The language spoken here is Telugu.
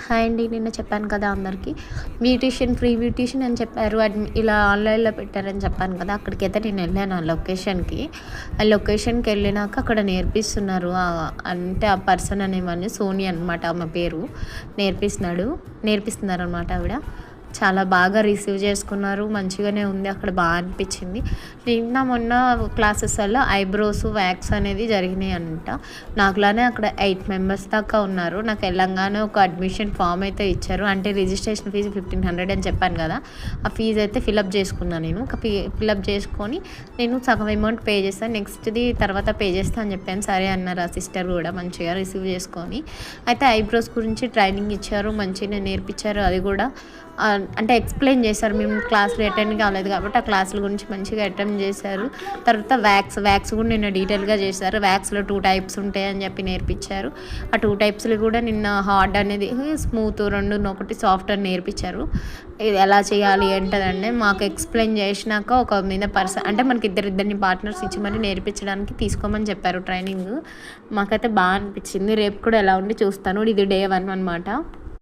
హాయ్ అండి. నిన్న చెప్పాను కదా అందరికీ ఫ్రీ బ్యూటీషియన్ అని చెప్పారు. ఇలా ఆన్లైన్లో పెట్టారని చెప్పాను కదా, అక్కడికైతే నేను వెళ్ళాను. ఆ లొకేషన్కి వెళ్ళినాక అక్కడ నేర్పిస్తున్నారు. అంటే ఆ పర్సన్ అనేవాడిని సోని అనమాట, ఆమె పేరు. నేర్పిస్తున్నారు అనమాట ఆవిడ. చాలా బాగా రిసీవ్ చేసుకున్నారు. మంచిగానే ఉంది, అక్కడ బాగా అనిపించింది. మొన్న క్లాసెస్లో ఐబ్రోస్ వ్యాక్స్ అనేది జరిగినాయి అంట. నాకులానే అక్కడ 8 మెంబర్స్ దాకా ఉన్నారు. నాకు వెళ్ళంగానే ఒక అడ్మిషన్ ఫామ్ అయితే ఇచ్చారు. అంటే రిజిస్ట్రేషన్ ఫీజు 1500 అని చెప్పాను కదా, ఆ ఫీజు అయితే ఫిలప్ చేసుకున్నాను. నేను ఫిలప్ చేసుకొని నేను సగం అమౌంట్ పే చేస్తాను, నెక్స్ట్ది తర్వాత పే చేస్తాను అని చెప్పాను. సరే అన్నారు ఆ సిస్టర్ కూడా, మంచిగా రిసీవ్ చేసుకొని. అయితే ఐబ్రోస్ గురించి ట్రైనింగ్ ఇచ్చారు, మంచిగా నేర్పించారు. అది కూడా అంటే ఎక్స్ప్లెయిన్ చేశారు. మేము క్లాసులు అటెండ్ కాలేదు కాబట్టి ఆ క్లాసుల గురించి మంచిగా అటెండ్ చేశారు. తర్వాత వ్యాక్స్ కూడా నిన్న డీటెయిల్గా చేశారు. వ్యాక్స్లో 2 టైప్స్ ఉంటాయని చెప్పి నేర్పించారు. ఆ 2 టైప్స్లో కూడా నిన్న హార్డ్ అనేది స్మూత్, 2 ఒకటి సాఫ్ట్ అని నేర్పించారు. ఇది ఎలా చేయాలి ఏంటంటే మాకు ఎక్స్ప్లెయిన్ చేసినాక ఒక మీద పర్సన్ అంటే మనకి ఇద్దరిని పార్ట్నర్స్ ఇచ్చి మరి నేర్పించడానికి తీసుకోమని చెప్పారు ట్రైనింగ్. మాకైతే బాగా అనిపించింది. రేపు కూడా ఎలా ఉండి చూస్తాను. ఇది డే 1 అనమాట.